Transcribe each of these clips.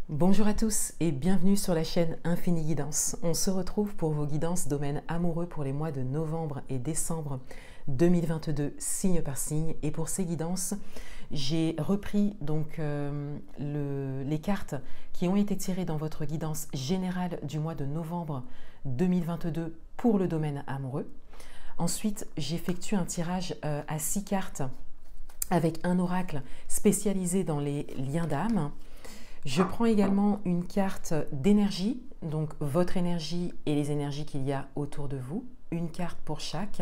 Bonjour à tous et bienvenue sur la chaîne Infini Guidance. On se retrouve pour vos guidances domaine amoureux pour les mois de novembre et décembre 2022, signe par signe. Et pour ces guidances, j'ai repris donc les cartes qui ont été tirées dans votre guidance générale du mois de novembre 2022 pour le domaine amoureux. Ensuite, j'effectue un tirage à 6 cartes avec un oracle spécialisé dans les liens d'âme. Je prends également une carte d'énergie, donc votre énergie et les énergies qu'il y a autour de vous, une carte pour chaque.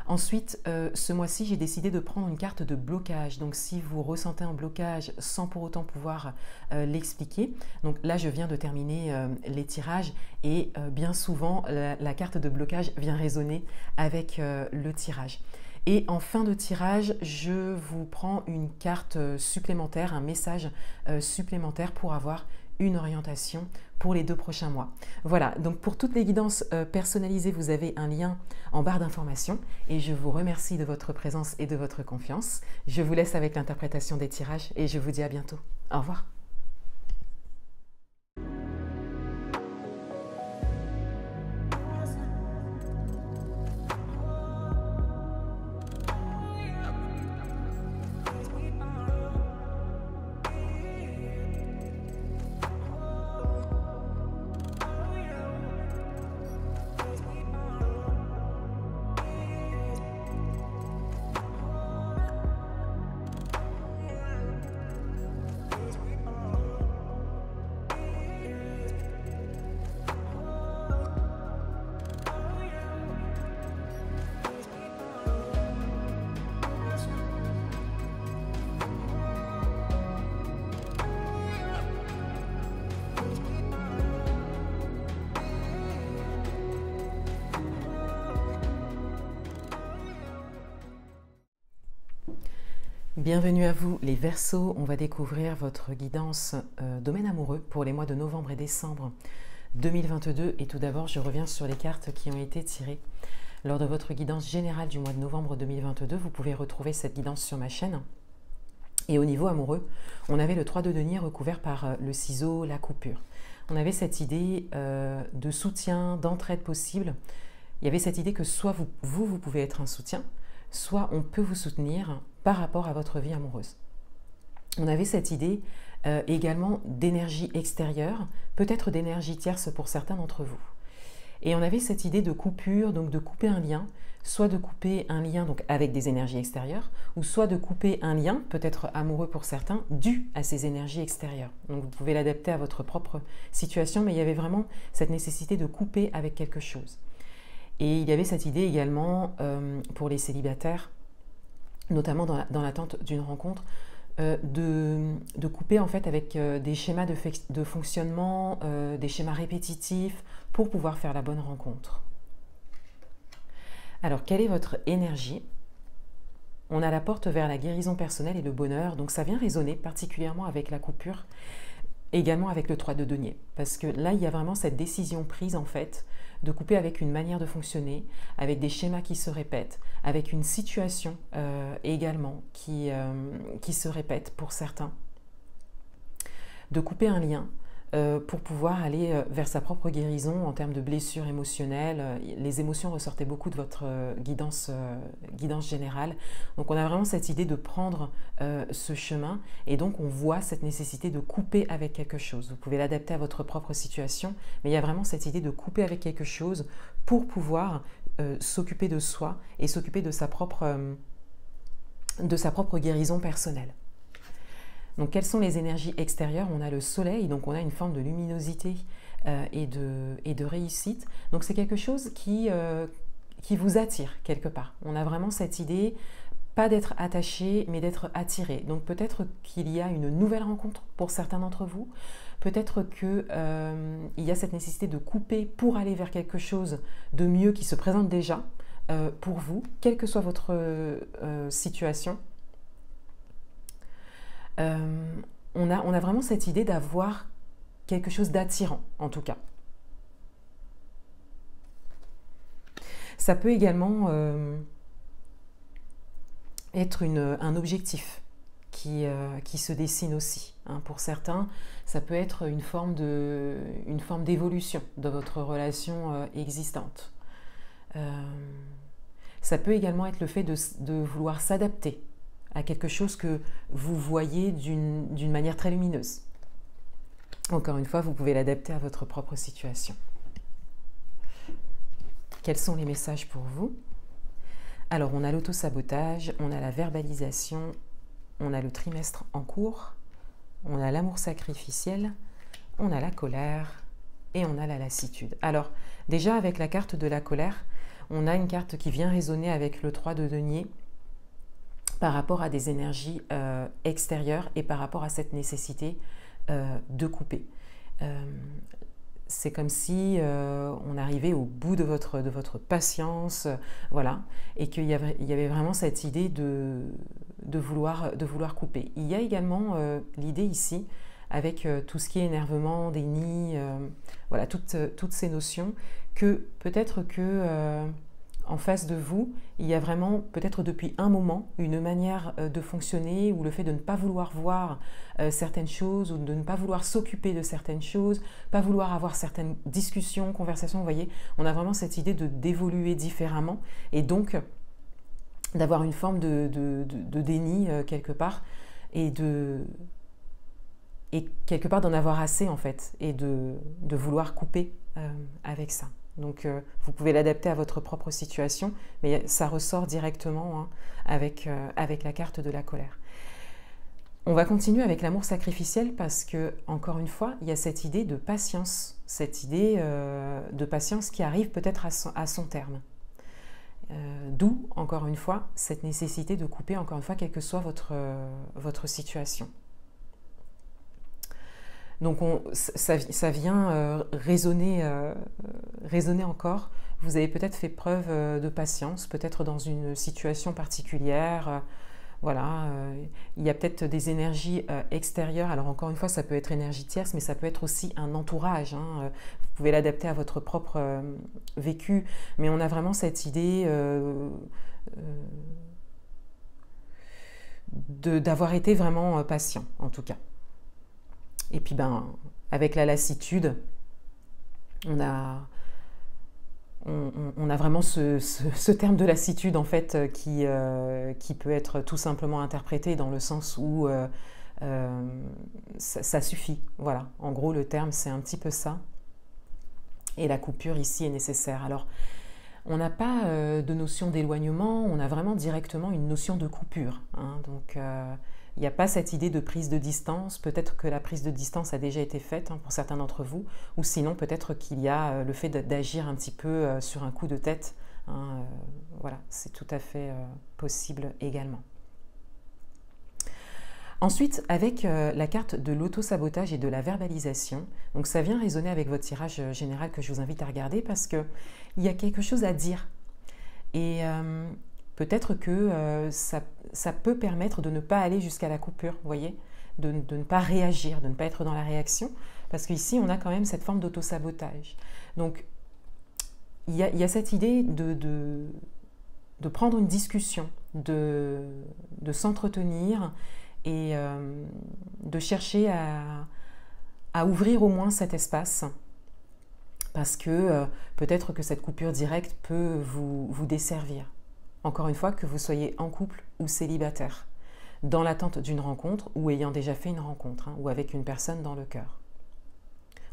Ensuite, ce mois-ci, j'ai décidé de prendre une carte de blocage. Donc, si vous ressentez un blocage sans pour autant pouvoir l'expliquer, donc là, je viens de terminer les tirages et bien souvent, la carte de blocage vient résonner avec le tirage. Et en fin de tirage, je vous prends une carte supplémentaire, un message supplémentaire pour avoir une orientation pour les 2 prochains mois. Voilà, donc pour toutes les guidances personnalisées, vous avez un lien en barre d'informations et je vous remercie de votre présence et de votre confiance. Je vous laisse avec l'interprétation des tirages et je vous dis à bientôt. Au revoir. Bienvenue à vous les Verseaux, on va découvrir votre guidance domaine amoureux pour les mois de novembre et décembre 2022. Et tout d'abord, je reviens sur les cartes qui ont été tirées lors de votre guidance générale du mois de novembre 2022. Vous pouvez retrouver cette guidance sur ma chaîne. Et au niveau amoureux, on avait le 3 de denier recouvert par le ciseau, la coupure. On avait cette idée de soutien, d'entraide possible. Il y avait cette idée que soit vous pouvez être un soutien, soit on peut vous soutenir par rapport à votre vie amoureuse. On avait cette idée également d'énergie extérieure, peut-être d'énergie tierce pour certains d'entre vous. Et on avait cette idée de coupure, donc de couper un lien, soit de couper un lien donc avec des énergies extérieures, ou soit de couper un lien, peut-être amoureux pour certains, dû à ces énergies extérieures. Donc vous pouvez l'adapter à votre propre situation, mais il y avait vraiment cette nécessité de couper avec quelque chose. Et il y avait cette idée également pour les célibataires, notamment dans l'attente d'une rencontre, de couper en fait avec des schémas de fonctionnement, des schémas répétitifs pour pouvoir faire la bonne rencontre. Alors, quelle est votre énergie? On a la porte vers la guérison personnelle et le bonheur, donc ça vient résonner particulièrement avec la coupure, également avec le 3 de denier, parce que là, il y a vraiment cette décision prise en fait, de couper avec une manière de fonctionner, avec des schémas qui se répètent, avec une situation également qui se répète pour certains, de couper un lien pour pouvoir aller vers sa propre guérison en termes de blessures émotionnelles. Les émotions ressortaient beaucoup de votre guidance générale. Donc on a vraiment cette idée de prendre ce chemin et donc on voit cette nécessité de couper avec quelque chose. Vous pouvez l'adapter à votre propre situation, mais il y a vraiment cette idée de couper avec quelque chose pour pouvoir s'occuper de soi et s'occuper de sa propre guérison personnelle. Donc, quelles sont les énergies extérieures? On a le soleil, donc on a une forme de luminosité et de réussite. Donc, c'est quelque chose qui vous attire quelque part. On a vraiment cette idée, pas d'être attaché, mais d'être attiré. Donc, peut-être qu'il y a une nouvelle rencontre pour certains d'entre vous. Peut-être qu'il y a cette nécessité de couper pour aller vers quelque chose de mieux qui se présente déjà pour vous, quelle que soit votre situation. On a vraiment cette idée d'avoir quelque chose d'attirant, en tout cas. Ça peut également être un objectif qui se dessine aussi. Hein. Pour certains, ça peut être une forme d'évolution de votre relation existante. Ça peut également être le fait de vouloir s'adapter à quelque chose que vous voyez d'une manière très lumineuse. Encore une fois, vous pouvez l'adapter à votre propre situation. Quels sont les messages pour vous? Alors, on a l'auto-sabotage, on a la verbalisation, on a le trimestre en cours, on a l'amour sacrificiel, on a la colère et on a la lassitude. Alors, déjà avec la carte de la colère, on a une carte qui vient résonner avec le 3 de denier par rapport à des énergies extérieures et par rapport à cette nécessité de couper. C'est comme si on arrivait au bout de votre patience, voilà, et qu'il y avait vraiment cette idée de vouloir couper. Il y a également l'idée ici, avec tout ce qui est énervement, déni, voilà, toutes ces notions, que peut-être que en face de vous, il y a vraiment, peut-être depuis un moment, une manière de fonctionner ou le fait de ne pas vouloir voir certaines choses ou de ne pas vouloir s'occuper de certaines choses, pas vouloir avoir certaines discussions, conversations, vous voyez, on a vraiment cette idée d'évoluer différemment et donc d'avoir une forme de déni quelque part et quelque part d'en avoir assez en fait et de vouloir couper avec ça. Donc vous pouvez l'adapter à votre propre situation, mais ça ressort directement hein, avec la carte de la colère. On va continuer avec l'amour sacrificiel parce que, encore une fois, il y a cette idée de patience, cette idée de patience qui arrive peut-être à son terme. D'où, encore une fois, cette nécessité de couper, encore une fois, quelle que soit votre situation. Donc ça vient résonner encore. Vous avez peut-être fait preuve de patience, peut-être dans une situation particulière. Voilà, il y a peut-être des énergies extérieures. Alors encore une fois, ça peut être énergie tierce, mais ça peut être aussi un entourage. Hein. Vous pouvez l'adapter à votre propre vécu. Mais on a vraiment cette idée d'avoir été vraiment patient, en tout cas. Et puis, avec la lassitude, on a vraiment ce terme de lassitude, en fait, qui peut être tout simplement interprété dans le sens où ça suffit. Voilà, en gros, le terme, c'est un petit peu ça. Et la coupure, ici, est nécessaire. Alors, on n'a pas de notion d'éloignement, on a vraiment directement une notion de coupure. Hein, donc, il n'y a pas cette idée de prise de distance. Peut-être que la prise de distance a déjà été faite hein, pour certains d'entre vous, ou sinon peut-être qu'il y a le fait d'agir un petit peu sur un coup de tête. Hein, voilà, c'est tout à fait possible également. Ensuite, avec la carte de l'auto-sabotage et de la verbalisation, donc ça vient résonner avec votre tirage général que je vous invite à regarder parce qu'il y a quelque chose à dire. Et peut-être que ça peut permettre de ne pas aller jusqu'à la coupure, vous voyez, de ne pas réagir, de ne pas être dans la réaction, parce qu'ici, on a quand même cette forme d'auto-sabotage. Donc, il y a cette idée de prendre une discussion, de s'entretenir et de chercher à ouvrir au moins cet espace, parce que peut-être que cette coupure directe peut vous desservir. Encore une fois, que vous soyez en couple ou célibataire, dans l'attente d'une rencontre ou ayant déjà fait une rencontre, hein, ou avec une personne dans le cœur.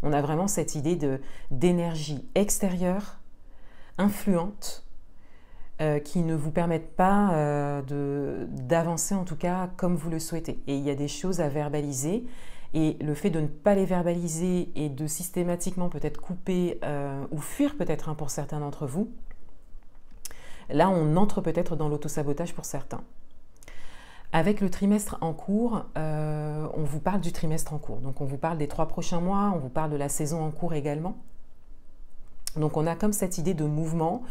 On a vraiment cette idée d'énergie extérieure, influente, qui ne vous permettent pas d'avancer en tout cas comme vous le souhaitez. Et il y a des choses à verbaliser et le fait de ne pas les verbaliser et de systématiquement peut-être couper ou fuir peut-être hein, pour certains d'entre vous, là, on entre peut-être dans l'autosabotage pour certains. Avec le trimestre en cours, on vous parle du trimestre en cours. Donc, on vous parle des 3 prochains mois, on vous parle de la saison en cours également. Donc, on a comme cette idée de mouvement,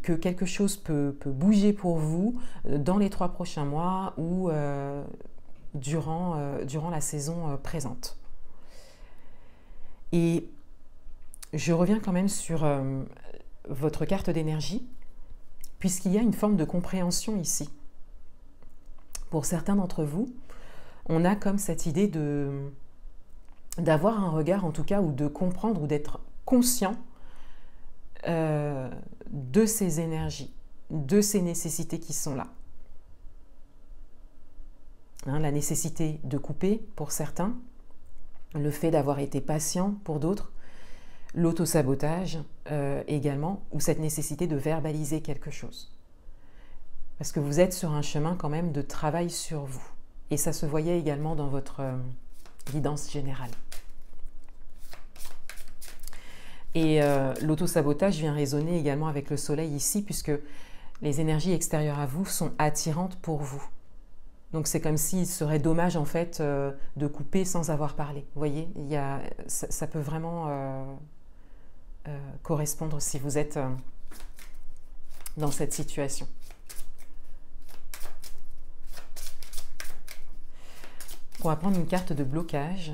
que quelque chose peut bouger pour vous dans les 3 prochains mois ou durant la saison présente. Et je reviens quand même sur votre carte d'énergie, puisqu'il y a une forme de compréhension ici. Pour certains d'entre vous, on a comme cette idée d'avoir un regard en tout cas, ou de comprendre, ou d'être conscient de ces énergies, de ces nécessités qui sont là. Hein, la nécessité de couper pour certains, le fait d'avoir été patient pour d'autres, l'autosabotage également, ou cette nécessité de verbaliser quelque chose. Parce que vous êtes sur un chemin quand même de travail sur vous. Et ça se voyait également dans votre guidance générale. Et l'autosabotage vient résonner également avec le soleil ici, puisque les énergies extérieures à vous sont attirantes pour vous. Donc c'est comme s'il serait dommage en fait de couper sans avoir parlé. Vous voyez, ça peut vraiment correspondre si vous êtes dans cette situation. On va prendre une carte de blocage.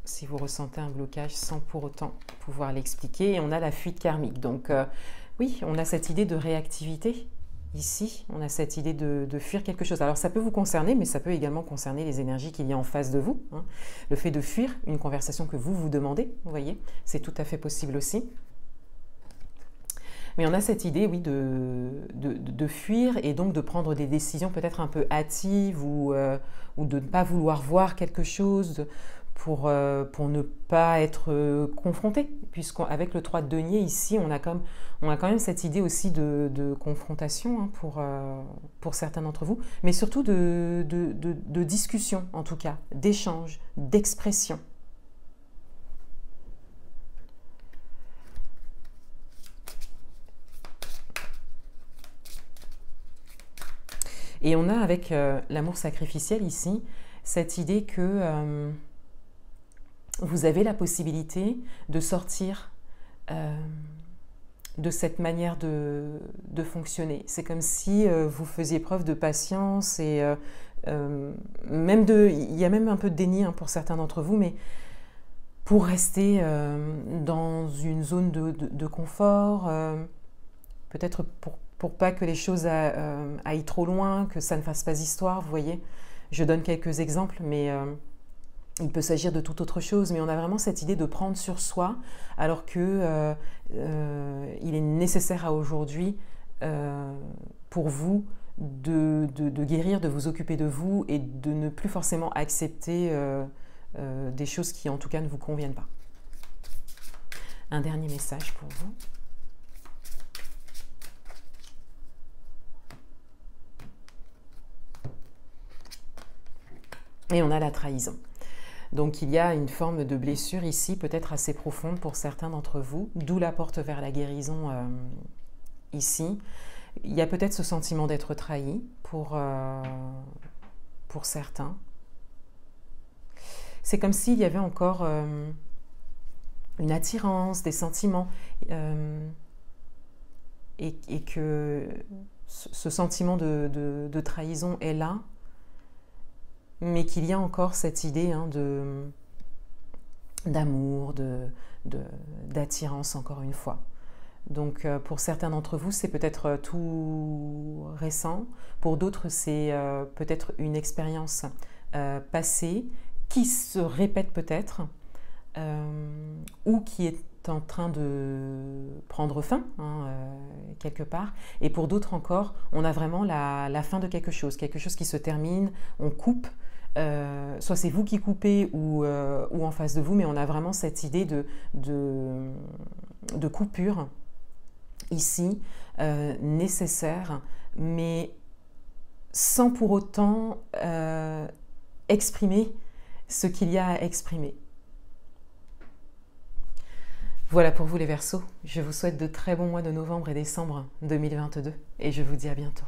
Si vous ressentez un blocage sans pour autant pouvoir l'expliquer. Et on a la fuite karmique. Donc oui, on a cette idée de réactivité. Ici, on a cette idée de fuir quelque chose. Alors ça peut vous concerner, mais ça peut également concerner les énergies qu'il y a en face de vous. Hein. Le fait de fuir une conversation que vous demandez, vous voyez, c'est tout à fait possible aussi. Mais on a cette idée, oui, de fuir et donc de prendre des décisions peut-être un peu hâtives ou de ne pas vouloir voir quelque chose pour ne pas être confronté. Puisqu'avec le 3 de denier, ici, on a quand même cette idée aussi de confrontation hein, pour certains d'entre vous, mais surtout de discussion, en tout cas, d'échange, d'expression. Et on a avec l'amour sacrificiel ici, cette idée que vous avez la possibilité de sortir de cette manière de fonctionner. C'est comme si vous faisiez preuve de patience et il y a même un peu de déni hein, pour certains d'entre vous, mais pour rester dans une zone de confort, peut-être pour pas que les choses aillent trop loin, que ça ne fasse pas histoire, vous voyez. Je donne quelques exemples, mais il peut s'agir de toute autre chose, mais on a vraiment cette idée de prendre sur soi, alors que il est nécessaire à aujourd'hui pour vous de guérir, de vous occuper de vous et de ne plus forcément accepter des choses qui en tout cas ne vous conviennent pas. Un dernier message pour vous. Et on a la trahison. Donc il y a une forme de blessure ici, peut-être assez profonde pour certains d'entre vous, d'où la porte vers la guérison ici. Il y a peut-être ce sentiment d'être trahi pour certains. C'est comme s'il y avait encore une attirance, des sentiments, et que ce sentiment de trahison est là, mais qu'il y a encore cette idée hein, d'amour, d'attirance, encore une fois. Donc pour certains d'entre vous, c'est peut-être tout récent. Pour d'autres, c'est peut-être une expérience passée qui se répète peut-être ou qui est en train de prendre fin, hein, quelque part. Et pour d'autres encore, on a vraiment la fin de quelque chose qui se termine, on coupe. Soit c'est vous qui coupez ou en face de vous, mais on a vraiment cette idée de coupure ici, nécessaire, mais sans pour autant exprimer ce qu'il y a à exprimer. Voilà pour vous les Verseaux. Je vous souhaite de très bons mois de novembre et décembre 2022 et je vous dis à bientôt.